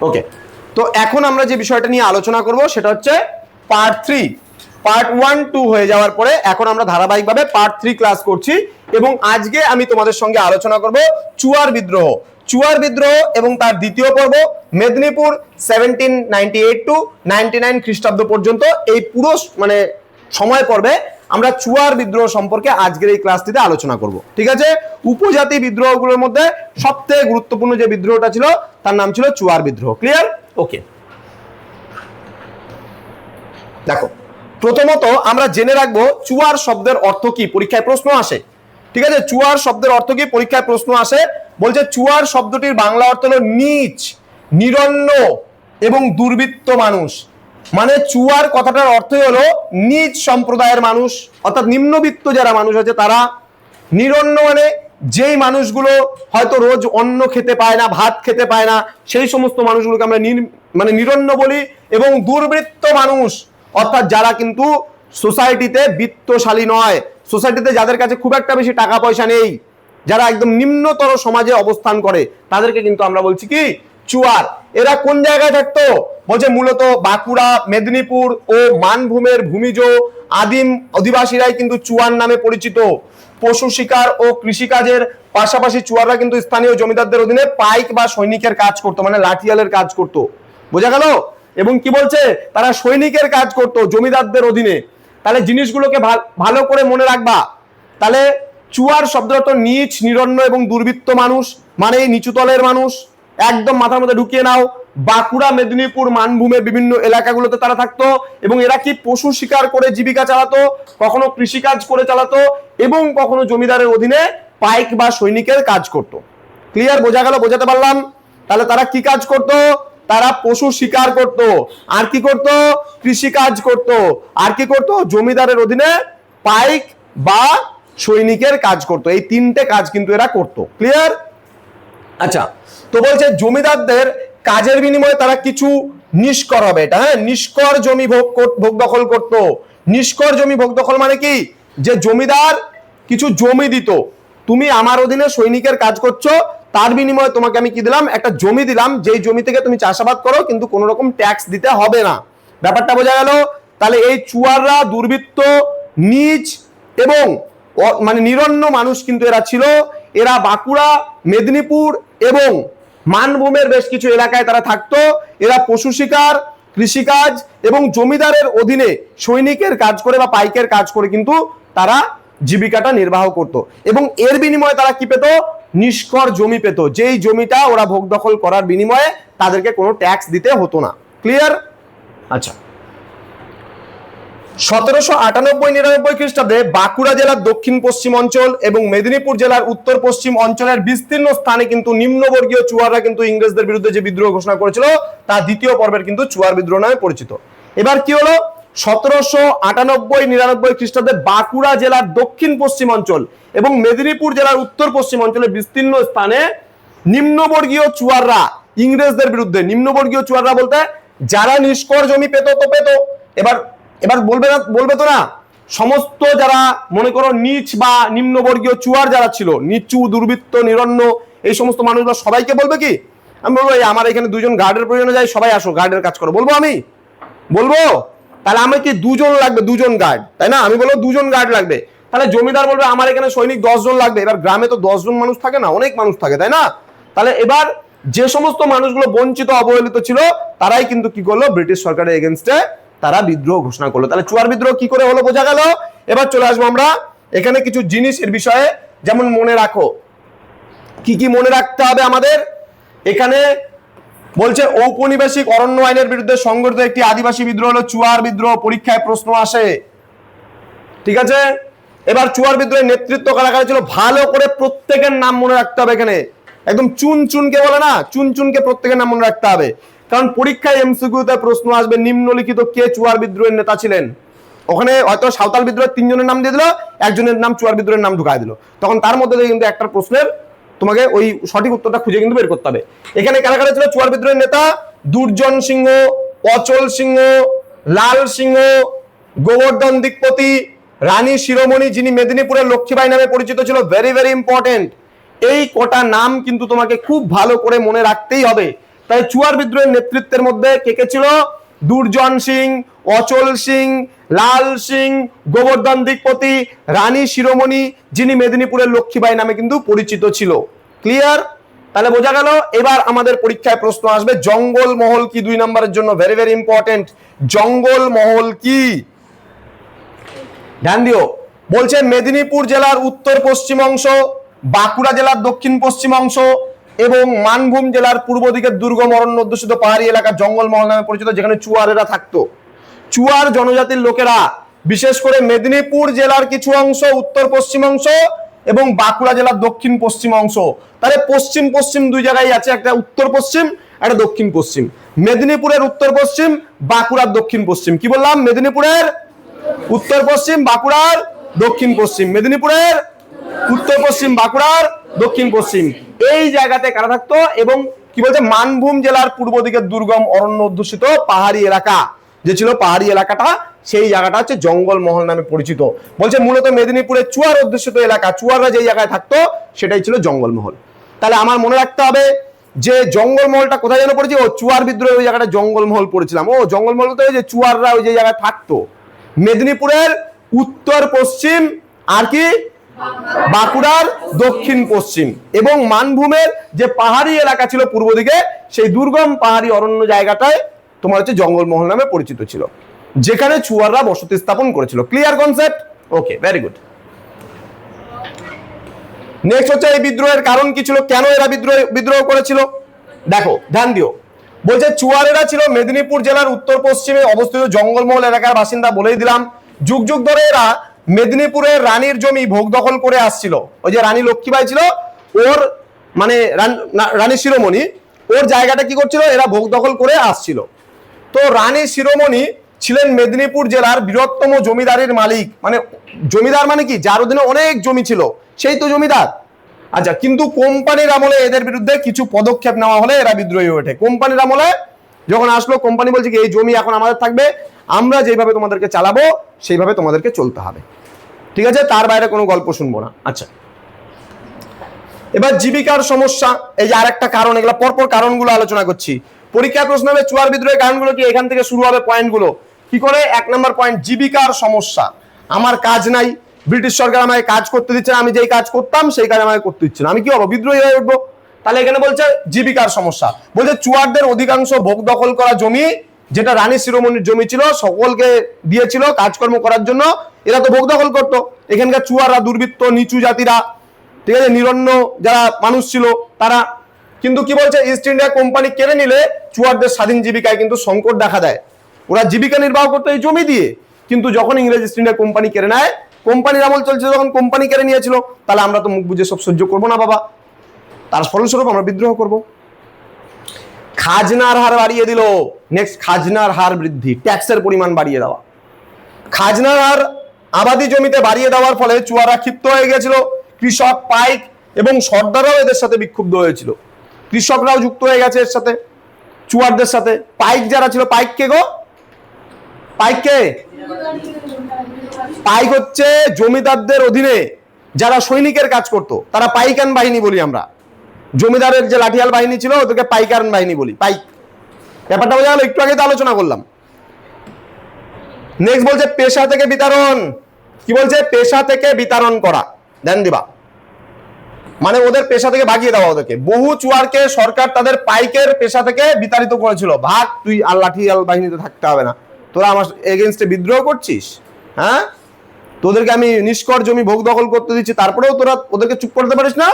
ওকে, তো এখন আমরা যে বিষয়টা নিয়ে আলোচনা করব সেটা হচ্ছে পার্ট 3। পার্ট 1 2 হয়ে যাওয়ার পরে এখন আমরা ধারাবাহিকভাবে পার্ট 3 ক্লাস করছি এবং আজকে আমি তোমাদের সঙ্গে আলোচনা করব চুয়ার বিদ্রোহ। চুয়ার বিদ্রোহ এবং তার দ্বিতীয় পর্ব মেদিনীপুর 1798 টু 99 খ্রিস্টাব্দ পর্যন্ত এই পুরো মানে সময় পর্বে আমরা চুয়ার বিদ্রোহ সম্পর্কে আজকের এই ক্লাসটিতে আলোচনা করব। ঠিক আছে, উপজাতি বিদ্রোহগুলোর মধ্যে সবথেকে গুরুত্বপূর্ণ যে বিদ্রোহটা ছিল তার নাম ছিল চুয়ার বিদ্রোহ। ক্লিয়ার? ওকে, দেখো প্রথমত আমরা জেনে রাখবো চুয়ার শব্দের অর্থ কি, পরীক্ষায় প্রশ্ন আসে। ঠিক আছে, চুয়ার শব্দের অর্থ কি পরীক্ষায় প্রশ্ন আসে। বলছে চুয়ার শব্দটির বাংলা অর্থ হলো নীচ, নিরন্ন এবং দুর্বৃত্ত মানুষ। মানে চুয়ার কথাটার অর্থই হলো নীচ সম্প্রদায়ের মানুষ, অর্থাৎ নিম্নবিত্ত যারা মানুষ আছে তারা। নিরন্ন মানে যেই মানুষগুলো হয়তো রোজ অন্ন খেতে পায় না, ভাত খেতে পায় না, সেই সমস্ত মানুষগুলোকে আমরা মানে নিরন্ন বলি। এবং দুর্বৃত্ত মানুষ অর্থাৎ যারা কিন্তু সোসাইটিতে বিত্তশালী নয়, সোসাইটিতে যাদের কাছে খুব একটা বেশি টাকা পয়সা নেই, যারা একদম নিম্নতর সমাজে অবস্থান করে, তাদেরকে কিন্তু আমরা বলছি কি চুয়ার। এরা কোন জায়গায় থাকতো? বলছে মূলত বাঁকুড়া, মেদিনীপুর ও মানভূমের ভূমিজ আদিম অধিবাসীরাই কিন্তু চুয়ার নামে পরিচিত। পশু শিকার ও কৃষিকাজের পাশাপাশি চুয়াররা কিন্তু স্থানীয় জমিদারদের অধীনে পাইক বা সৈনিকের কাজ করতো, মানে লাঠিয়ালের কাজ করতো। বোঝা গেল? এবং কি বলছে, তারা সৈনিকের কাজ করতো জমিদারদের অধীনে। তাহলে জিনিসগুলোকে ভালো করে মনে রাখবা। তাহলে চুয়ার শব্দটা তো নীচ, নিরন্ন এবং দুর্বৃত্ত মানুষ, মানে এই নিচুতলের মানুষ। একদম মাথার মধ্যে ঢুকিয়ে নাও। বাঁকুড়া, মেদিনীপুর, মানভূমের বিভিন্ন এলাকাগুলোতে তারা থাকতো এবং এরা কি পশু শিকার করে জীবিকা চালাতো, কখনো কৃষিকাজ করে চালাতো এবং কখনো জমিদারের অধীনে পাইক বা সৈনিকের কাজ করত। ক্লিয়ার? বোঝা গেল? বোঝাতে পারলাম? তাহলে তারা কি কাজ করত? তারা পশু শিকার করত, আর কি করত? কৃষিকাজ করত, আর কি করত? জমিদারের অধীনে পাইক বা সৈনিকের কাজ করত। এই তিনটে কাজ কিন্তু এরা করত। ক্লিয়ার? আচ্ছা, তো বলছে জমিদারদের কাজের বিনিময়ে তারা কিছু নিষ্কর হবে, এটা হ্যাঁ, নিষ্কর জমি ভোগ দখল করত। নিষ্কর জমি ভোগ দখল মানে কি? যে জমিদার কিছু জমি দিত, তুমি আমার অধীনে সৈনিকের কাজ করছো, তার বিনিময়ে তোমাকে আমি কি দিলাম? একটা জমি দিলাম, যেই জমি থেকে তুমি চাষাবাদ করো, কিন্তু কোনো রকম ট্যাক্স দিতে হবে না। ব্যাপারটা বোঝা গেল? তাহলে এই চুয়াররা দুর্বৃত্ত, নীচ এবং মানে নিরন্ন মানুষ কিন্তু এরা ছিল। এরা বাঁকুড়া, মেদিনীপুর এবং মানভূমের বেশ কিছু এলাকায় তারা থাকতো। এরা পশু শিকার, কৃষিকাজ এবং জমিদারের অধীনে সৈনিকের কাজ করে বা পাইকের কাজ করে কিন্তু তারা জীবিকাটা নির্বাহ করত। এবং এর বিনিময়ে তারা কি পেত? নিষ্কর জমি পেত, যেই জমিটা ওরা ভোগ দখল করার বিনিময়ে তাদেরকে কোনো ট্যাক্স দিতে হতো না। ক্লিয়ার? আচ্ছা, 1798-99 খ্রিস্টাব্দে বাঁকুড়া জেলার দক্ষিণ পশ্চিম অঞ্চল এবং মেদিনীপুর জেলার উত্তর পশ্চিম অঞ্চলের বিস্তীর্ণ স্থানে কিন্তু নিম্নবর্গীয় চুয়াররা কিন্তু ইংরেজদের বিরুদ্ধে যে বিদ্রোহ ঘোষণা করেছিল তা দ্বিতীয় পর্বের কিন্তু চুয়ার বিদ্রোহ নামে পরিচিত। এবার কি হলো? 1798-99 খ্রিস্টাব্দে বাঁকুড়া জেলার দক্ষিণ পশ্চিম অঞ্চল এবং মেদিনীপুর জেলার উত্তর পশ্চিম অঞ্চলের বিস্তীর্ণ স্থানে নিম্নবর্গীয় চুয়াররা ইংরেজদের বিরুদ্ধে, নিম্নবর্গীয় চুয়াররা বলতে যারা নিষ্কর জমি পেত তো পেত, এবার বলবে তো না, সমস্ত যারা মনে করো নিচ বা নিম্নবর্গীয় চুয়ার যারা ছিল, নিচু, দুর্বৃত্ত, নিরন্ন, এই সমস্ত মানুষরা সবাইকে বলবে কি? আমি বলবো আমার এখানে দুজন গার্ডের প্রয়োজনে যাই, সবাই আসো গার্ডের কাজ করো, বলবো? আমি বলবো? তাহলে আমার কি দুজন লাগবে? দুজন গার্ড, তাই না? আমি বলবো দুজন গার্ড লাগবে। তাহলে জমিদার বলবে আমার এখানে সৈনিক 10 জন লাগবে। এবার গ্রামে তো 10 জন মানুষ থাকে না, অনেক মানুষ থাকে, তাই না? তাহলে এবার যে সমস্ত মানুষগুলো বঞ্চিত, অবহেলিত ছিল, তারাই কিন্তু কি করলো? ব্রিটিশ সরকারের এগেনস্টে তারা বিদ্রোহ ঘোষণা করলো। তাহলে চুয়ার বিদ্রোহ কি করে হলো বোঝা গেল। এবার চলে আসবো আমরা এখানে কিছু জিনিস এর বিষয়ে, যেমন মনে রাখো কি কি মনে রাখতে হবে আমাদের। এখানে বলছে ঔপনিবেশিক অরণ্য আইনের বিরুদ্ধে সংগঠিত একটি আদিবাসী বিদ্রোহ হলো চুয়ার বিদ্রোহ, পরীক্ষায় প্রশ্ন আসে। ঠিক আছে, এবার চুয়ার বিদ্রোহের নেতৃত্ব কারা কারা ছিল ভালো করে প্রত্যেকের নাম মনে রাখতে হবে। এখানে একদম চুন চুনকে বলে না, চুন চুনকে প্রত্যেকের নাম মনে রাখতে হবে, কারণ পরীক্ষায় এমসিকিউতে প্রশ্ন আসবে নিম্নলিখিত কে চুয়ার বিদ্রোহের নেতা ছিলেন। ওখানে হয়তো সাঁওতাল বিদ্রোহের 3 জনের নাম দিয়ে দিল, একজনের নাম চুয়ার বিদ্রোহের নাম ঢুকায় দিল, তখন তার মধ্যে থেকে কিন্তু একটা প্রশ্নের তোমাকে ওই সঠিক উত্তরটা খুঁজে কিন্তু বের করতে হবে। এখানে কারা কারা ছিল চুয়ার বিদ্রোহের নেতা? দুর্জন সিংহ, অচল সিংহ, লাল সিংহ, গোবর্ধন দিকপতি, রানী শিরোমণি যিনি মেদিনীপুরের লক্ষ্মীবাই নামে পরিচিত ছিল। ভেরি ভেরি ইম্পর্টেন্ট, এই কটা নাম কিন্তু তোমাকে খুব ভালো করে মনে রাখতেই হবে। তাই চুয়ার বিদ্রোহের নেতৃত্বের মধ্যে কে কে ছিল? দুর্জন সিং, অচল সিং, লাল সিং, গোবর্ধন দিকপতি, রানী শিরোমণি, যিনি মেদিনীপুরের লক্ষ্মীবাই নামে কিন্তু পরিচিত ছিল। ক্লিয়ার? তাহলে বোঝা গেল। এবার আমাদের পরীক্ষায় প্রশ্ন আসবে জঙ্গল মহল কি, 2 নম্বরের জন্য ভেরি ভেরি ইম্পর্টেন্ট। জঙ্গল মহল কি? ধ্যান দিও। বলছে মেদিনীপুর জেলার উত্তর পশ্চিম অংশ, বাঁকুড়া জেলার দক্ষিণ পশ্চিম অংশ এবং মানভূম জেলার পূর্ব দিকের দুর্গম অরণ্য অধ্যুষিত পাহাড়ি এলাকা জঙ্গলমহল নামে পরিচিত, যেখানে চুয়ারেরা থাকতো। চুয়ার জনজাতির লোকেরা বিশেষ করে মেদিনীপুর জেলার কিছু অংশ, উত্তর পশ্চিম অংশ এবং বাঁকুড়া জেলার দক্ষিণ পশ্চিম অংশ, তাহলে পশ্চিম পশ্চিম দুই জায়গায় আছে, একটা উত্তর পশ্চিম একটা দক্ষিণ পশ্চিম। মেদিনীপুরের উত্তর পশ্চিম, বাঁকুড়ার দক্ষিণ পশ্চিম। কি বললাম? মেদিনীপুরের উত্তর পশ্চিম, বাঁকুড়ার দক্ষিণ পশ্চিম। মেদিনীপুরের উত্তর পশ্চিম, বাঁকুড়ার দক্ষিণ পশ্চিম, এই জায়গাতে কারা থাকতো? এবং কি বলছে? মানভূম জেলার পূর্ব দিকের দুর্গম অরণ্য অধ্যুষিত পাহাড়ি এলাকা যে ছিল, পাহাড়ি এলাকাটা, সেই জায়গাটা হচ্ছে জঙ্গলমহল নামে পরিচিত। বলছে মূলত মেদিনীপুরের চুয়ার অধ্যুষিত এলাকা, চুয়াররা যে জায়গায় থাকতো সেটাই ছিল জঙ্গলমহল। তাহলে আমার মনে রাখতে হবে যে জঙ্গলমহলটা কোথায় যেন পড়েছি? ও চুয়ার বিদ্রোহে ওই জায়গাটা জঙ্গলমহল পড়েছিলাম। ও জঙ্গলমহল তো ওই যে চুয়াররা ওই যে জায়গায় থাকতো, মেদিনীপুরের উত্তর পশ্চিম আর কি বাঁকুড়ার দক্ষিণ পশ্চিম এবং মানভূমের যে পাহাড়ি এলাকা ছিল পূর্ব দিকে, সেই দুর্গম পাহাড়ি অরণ্য জায়গাটায় তোমার হচ্ছে জঙ্গলমহল নামে পরিচিত ছিল, যেখানে চুয়াররা বসতি স্থাপন করেছিল। Clear concept? Okay, very good. Next হচ্ছে এই বিদ্রোহের কারণ কি ছিল, কেন এরা বিদ্রোহ করেছিল? দেখো, ধ্যান দিও। বলছে চুয়ারেরা ছিল মেদিনীপুর জেলার উত্তর পশ্চিমে অবস্থিত জঙ্গলমহল এলাকার বাসিন্দা, বলেই দিলাম। যুগ যুগ ধরে এরা মেদিনীপুরের রানীর জমি ভোগ দখল করে আসছিল। ওই যে রানী লক্ষ্মীবাই ছিল, ওর মানে রানী শিরোমণি, ওর জায়গাটা কি করছিল? এরা ভোগ দখল করে আসছিল। তো রানী শিরোমণি ছিলেন মেদিনীপুর জেলার বৃহত্তম জমিদারের মালিক। মানে জমিদার মানে কি? যার অধীনে অনেক জমি ছিল, সেই তো জমিদার। আচ্ছা, কিন্তু কোম্পানির আমলে এদের বিরুদ্ধে কিছু পদক্ষেপ নেওয়া হলে এরা বিদ্রোহী ওঠে। কোম্পানির আমলে যখন আসলো, কোম্পানি বলছে কি এই জমি এখন আমাদের থাকবে, আমরা যেভাবে তোমাদেরকে চালাবো সেইভাবে তোমাদেরকে চলতে হবে, ঠিক আছে? তার বাইরে কোনো গল্প শুনবো না। আচ্ছা, এবার জীবিকার সমস্যা, এই যে আরেকটা কারণ, এগুলা পরপর কারণগুলো আলোচনা করছি। পরীক্ষায় প্রশ্ন হবে চুয়ার বিদ্রোহের কারণগুলো কি, এখান থেকে শুরু হবে পয়েন্টগুলো। কি করে? 1 নম্বর পয়েন্ট, জীবিকার সমস্যা। আমার কাজ নাই, ব্রিটিশ সরকার আমাকে কাজ করতে দিচ্ছে না, আমি যেই কাজ করতাম সেই কাজ আমাকে করতে দিচ্ছে না, আমি কি হবো? বিদ্রোহী হয়ে উঠবো। তাহলে এখানে বলছে জীবিকার সমস্যা। বলছে চুয়ারদের অধিকাংশ ভোগ দখল করা জমি, যেটা রানী শিরোমণির জমি ছিল, সকলকে দিয়েছিল কাজকর্ম করার জন্য, এরা তো ভোগ দখল করতো। এখানকার চুয়াররা দুর্বৃত্ত, নিচু জাতিরা, ঠিক আছে, নিরন্ন যারা মানুষ ছিল তারা। কিন্তু কি বলছে? ইস্ট ইন্ডিয়া কোম্পানি কেড়ে নিলে চুয়ারদের স্বাধীন জীবিকায় কিন্তু সংকট দেখা দেয়। ওরা জীবিকা নির্বাহ করতো এই জমি দিয়ে, কিন্তু যখন ইংরেজ ইস্ট ইন্ডিয়া কোম্পানি কেড়ে নেয়, কোম্পানির আমল চলছে, যখন কোম্পানি কেড়ে নিয়েছিল, তাহলে আমরা তো মুখ বুঝে সব সহ্য করবো না বাবা, তার ফলস্বরূপ আমরা বিদ্রোহ করব। খাজনার হার বাড়িয়ে দিল। নেক্সট, খাজনার হার বৃদ্ধি, ট্যাক্সের পরিমাণ বাড়িয়ে দেওয়া। খাজনার হার আবাদি জমিতে বাড়িয়ে দেওয়ার ফলে চুয়ারা ক্ষিপ্ত হয়ে গেছিল। কৃষক, পাইক এবং সর্দাররাও এদের সাথে বিক্ষুব্ধ হয়েছিল। কৃষকরাও যুক্ত হয়ে গেছে এর সাথে, চুয়ারদের সাথে। পাইক যারা ছিল, পাইক কে গো? পাইক কে? পাইক হচ্ছে জমিদারদের অধীনে যারা সৈনিকের কাজ করত, তারা পাইকান বাহিনী বলি আমরা। জমিদারের যে লাঠিয়াল বাহিনী ছিল ওদেরকে পাইকান বাহিনী বলি। পাইক, ব্যাপারটা বোঝা গেল? একটু আগে তো আলোচনা করলাম। নেক্সট বলছে পেশা থেকে বিতরণ। কি বলছে? পেশা থেকে বিতরণ করা, ধ্যান দিবা। মানে ওদের পেশা থেকে ভাগিয়ে দেওয়া ওদেরকে। বহু চুয়ারকে সরকার তাদের পাইকের পেশা থেকে বিতাড়িত করেছিল। ভাগ, তুই আর লাঠিয়াল বাহিনীতে থাকতে হবে না, তোরা আমার এগেইনস্টে বিদ্রোহ করছিস, হ্যাঁ? তোদেরকে আমি নিষ্কর জমি ভোগ দখল করতে দিচ্ছি, তারপরেও তোরা ওদেরকে চুপ করতে পারিস না?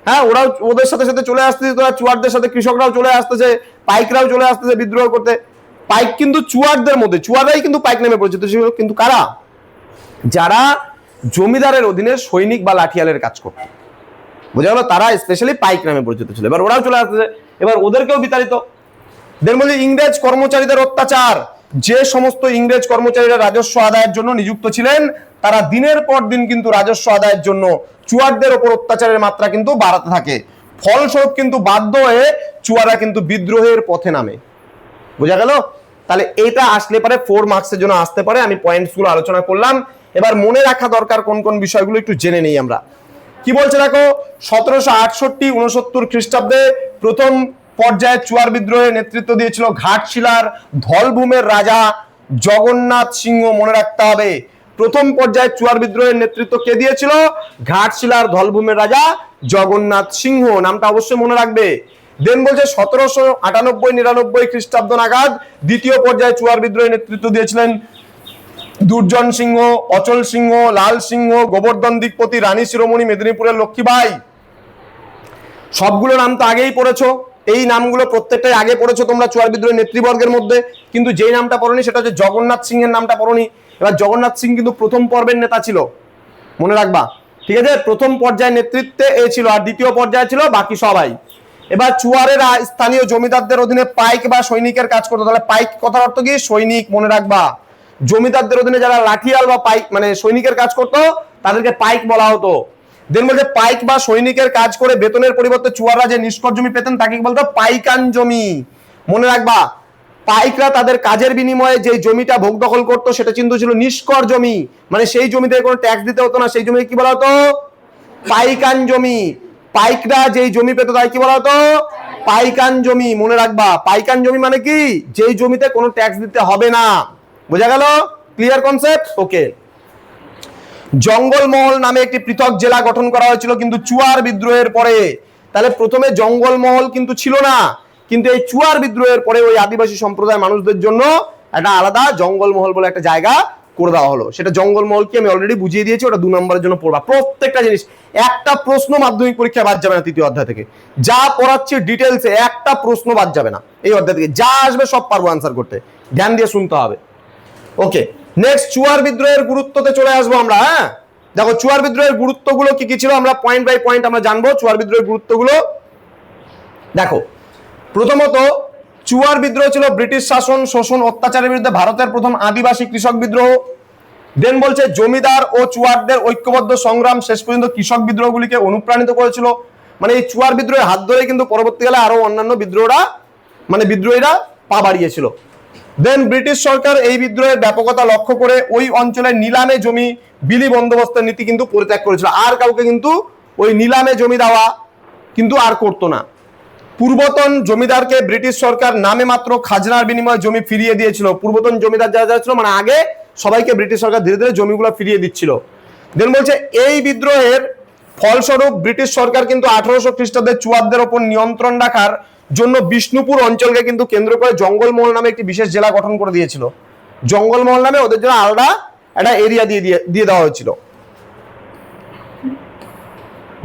হ্যাঁ, ওরাও ওদের সাথে সাথে চলে আসতেছে, তোরা চুয়ারদের সাথে কৃষকরাও চলে আসতেছে, পাইকরাও চলে আসতেছে বিদ্রোহ করতে। পাইক কিন্তু চুয়ারদের মধ্যে, চুয়াররাই কিন্তু পাইক নামে পরিচিত ছিল, কিন্তু কারা? যারা জমিদারের অধীনে সৈনিক বা লাঠিয়ালের কাজ করত, বোঝা গেল? তারা স্পেশালি পাইক নামে পরিচিত ছিল। এবার ওরাও চলে আসতেছে, এবার ওদেরকেও বিতাড়িত। দেন বলছে ইংরেজ কর্মচারীদের অত্যাচার। যে সমস্ত ইংরেজ কর্মচারীরা রাজস্ব আদায়ের জন্য নিযুক্ত ছিলেন, তারা দিনের পর দিন কিন্তু রাজস্ব আদায়ের জন্য চুয়ারদের ওপর অত্যাচারের মাত্রা কিন্তু বাড়াতে থাকে। ফলস্বরূপ কিন্তু বাধ্য হয়ে চুয়ারা কিন্তু বিদ্রোহের পথে নামে। বোঝা গেল? তাহলে এটা আসলে পারে 4 মার্কসের জন্য আসতে পারে। আমি পয়েন্টসগুলো আলোচনা করলাম। এবার মনে রাখা দরকার কোন কোন বিষয়গুলো একটু জেনে নেই আমরা। কি বলছে দেখো, 1768-69 খ্রিস্টাব্দে প্রথম পর্যায়ে চুয়ার বিদ্রোহের নেতৃত্ব দিয়েছিল ঘাটশিলার ধলভূমের রাজা জগন্নাথ সিংহ, মনে রাখতে হবে। প্রথম পর্যায়ে চুয়ার বিদ্রোহের নেতৃত্ব কে দিয়েছিল? ঘাটশিলার ধলভূমের রাজা জগন্নাথ সিংহ, নামটা অবশ্যই মনে রাখবে। দেন বলছে 1798-99 খ্রিস্টাব্দ নাগাদ দ্বিতীয় পর্যায়ে চুয়ার বিদ্রোহের নেতৃত্ব দিয়েছিলেন দুর্জন সিংহ, অচল সিংহ, লাল সিংহ, গোবর্ধন দিকপতি, রানী শিরোমণি, মেদিনীপুরের লক্ষ্মীবাই। সবগুলো নাম তো আগেই পড়েছো, এই নামগুলো প্রত্যেকটাই আগে পড়েছো তোমরা চুয়ার বিদ্রোহের নেতৃবর্গের মধ্যে, কিন্তু যেই নামটা পড়োনি সেটা হচ্ছে জগন্নাথ সিংহের নামটা পড়োনি। এবার জগন্নাথ সিং কিন্তু প্রথম পর্বের নেতা ছিল, মনে রাখবা, ঠিক আছে? প্রথম পর্যায়ে নেতৃত্বে এ ছিল, আর দ্বিতীয় পর্যায়ে ছিল বাকি সবাই। এবার চুয়ারেরা স্থানীয় জমিদারদের অধীনে পাইক বা সৈনিকের কাজ করতো। তাহলে পাইক কথার অর্থ কি? সৈনিক, মনে রাখবা। জমিদারদের অধীনে যারা লাঠিয়াল বা পাইক মানে সৈনিকের কাজ করতো তাদেরকে পাইক বলা হতো। দেন বলছে পাইক বা সৈনিকের কাজ করে বেতনের পরিবর্তে চুয়াররা যে নিষ্কর জমি পেতেন তাকে বলতো পাইকান জমি, মনে রাখবা। পাইকরা তাদের কাজের বিনিময়ে যে জমিটা ভোগ দখল করতো সেটা কিন্তু ছিল নিষ্কর জমি, মানে সেই জমিতে কোনো ট্যাক্স দিতে হতো না, সেই জমি কি বলা হতো? পাইকান জমি। পাইকরা যেই জমি পেত তাই কি বলা হতো? পাইকান জমি, মনে রাখবা। পাইকান জমি মানে কি? যেই জমিতে কোনো ট্যাক্স দিতে হবে না। বোঝা গেল? Clear concept? ওকে। জঙ্গলমহল নামে একটি পৃথক জেলা গঠন করা হয়েছিল কিন্তু চুয়ার বিদ্রোহের পরে। তাহলে প্রথমে জঙ্গলমহল কিন্তু ছিল না, কিন্তু এই চুয়ার বিদ্রোহের পরে ওই আদিবাসী সম্প্রদায়ের মানুষদের জন্য একটা আলাদা জঙ্গলমহল বলে একটা জায়গা করে দেওয়া হলো। সেটা জঙ্গলমহল কি আমি অলরেডি বুঝিয়ে দিয়েছি, ওটা 2 নম্বরের জন্য পড়বা। প্রত্যেকটা জিনিস, একটা প্রশ্ন মাধ্যমিক পরীক্ষায় বাদ যাবে না তৃতীয় অধ্যায় থেকে। যা পড়াচ্ছি ডিটেলসে একটা প্রশ্ন বাদ যাবে না এই অধ্যায় থেকে, যা আসবে সব পারবো আনসার করতে, ধ্যান দিয়ে শুনতে হবে। ওকে, নেক্সট চুয়ার বিদ্রোহের গুরুত্বতে চলে আসবো আমরা। হ্যাঁ দেখো চুয়ার বিদ্রোহের গুরুত্বগুলো কি কি ছিল আমরা পয়েন্ট বাই পয়েন্ট আমরা জানবো। চুয়ার বিদ্রোহের গুরুত্বগুলো দেখো। প্রথমত চুয়ার বিদ্রোহ ছিল ব্রিটিশ শাসন, শোষণ, অত্যাচারের বিরুদ্ধে ভারতের প্রথম আদিবাসী কৃষক বিদ্রোহ। দেন বলছে জমিদার ও চুয়ারদের ঐক্যবদ্ধ সংগ্রাম শেষ পর্যন্ত কৃষক বিদ্রোহগুলিকে অনুপ্রাণিত করেছিল। মানে এই চুয়ার বিদ্রোহের হাত ধরে কিন্তু পরবর্তীকালে আরো অন্যান্য বিদ্রোহীরা পা বাড়িয়েছিল। দেন ব্রিটিশ সরকার এই বিদ্রোহের ব্যাপকতা লক্ষ্য করে ওই অঞ্চলের নিলামে জমি বিলি বন্দোবস্তের নীতি কিন্তু পরিত্যাগ করেছিল। আর কাউকে কিন্তু ওই নিলামে জমি দেওয়া কিন্তু আর করতো না। পূর্বতন জমিদারকে ব্রিটিশ সরকার নামে মাত্র খাজনার বিনিময়ে জমি ফিরিয়ে দিয়েছিল। পূর্বতন জমিদার যারা যারা ছিল, মানে আগে সবাইকে ব্রিটিশ সরকার ধীরে ধীরে জমিগুলো ফিরিয়ে দিচ্ছিল। দেন বলছে এই বিদ্রোহের ফলস্বরূপ ব্রিটিশ সরকার কিন্তু 1800 খ্রিস্টাব্দে চুয়ারদের ওপর নিয়ন্ত্রণ রাখার জন্য বিষ্ণুপুর অঞ্চলকে কিন্তু কেন্দ্র করে জঙ্গলমহল নামে একটি বিশেষ জেলা গঠন করে দিয়েছিল। জঙ্গলমহল নামে ওদের জন্য আলাদা একটা এরিয়া দিয়ে দেওয়া হয়েছিল।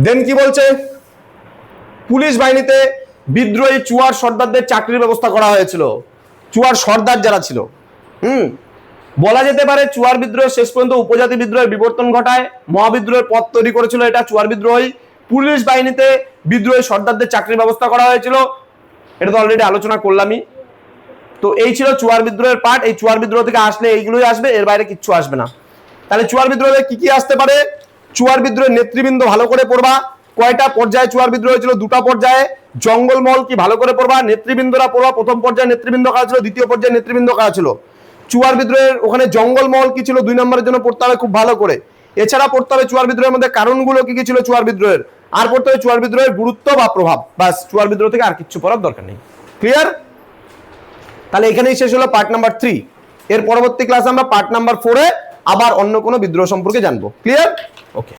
দেন কি বলছে? পুলিশ বাহিনীতে বিদ্রোহী চুয়ার সর্দারদের চাকরির ব্যবস্থা করা হয়েছিল। চুয়ার সর্দার যারা ছিল, বলা যেতে পারে চুয়ার বিদ্রোহ শেষ পর্যন্ত উপজাতি বিদ্রোহের বিবর্তন ঘটায়। মহাবিদ্রোহের পথ তৈরি করেছিল এটা চুয়ার বিদ্রোহী। পুলিশ বাহিনীতে বিদ্রোহী সর্দারদের চাকরির ব্যবস্থা করা হয়েছিল, এটা তো অলরেডি আলোচনা করলামই। তো এই ছিল চুয়ার বিদ্রোহের পার্ট। এই চুয়ার বিদ্রোহ থেকে আসলে এইগুলোই আসবে, এর বাইরে কিচ্ছু আসবে না। তাহলে চুয়ার বিদ্রোহে কি কি আসতে পারে? চুয়ার বিদ্রোহের নেতৃবৃন্দ ভালো করে পড়বা। কয়টা পর্যায়ে চুয়ার বিদ্রোহ ছিল? 2টা পর্যায়ে। জঙ্গলমহল কি ভালো করে পড়বা। নেতৃবৃন্দরা পড়বা। প্রথম পর্যায়ে নেতৃবৃন্দ কারা ছিল, দ্বিতীয় পর্যায়ে নেতৃবৃন্দ কারা ছিল। চুয়ার বিদ্রোহের ওখানে জঙ্গলমহল কি ছিল 2 নম্বরের জন্য পড়তে হবে খুব ভালো করে। এছাড়া পড়তে হবে চুয়ার বিদ্রোহের মধ্যে কারণগুলো কি কি ছিল চুয়ার বিদ্রোহের, আর পড়তে হবে চুয়ার বিদ্রোহের গুরুত্ব বা প্রভাব। বাস, চুয়ার বিদ্রোহ থেকে আর কিছু পড়ার দরকার নেই। ক্লিয়ার? তাহলে এখানেই শেষ হলো পার্ট নাম্বার 3। এর পরবর্তী ক্লাসে আমরা পার্ট নাম্বার 4 এ আবার অন্য কোনো বিদ্রোহ সম্পর্কে জানবো। ক্লিয়ার? ওকে।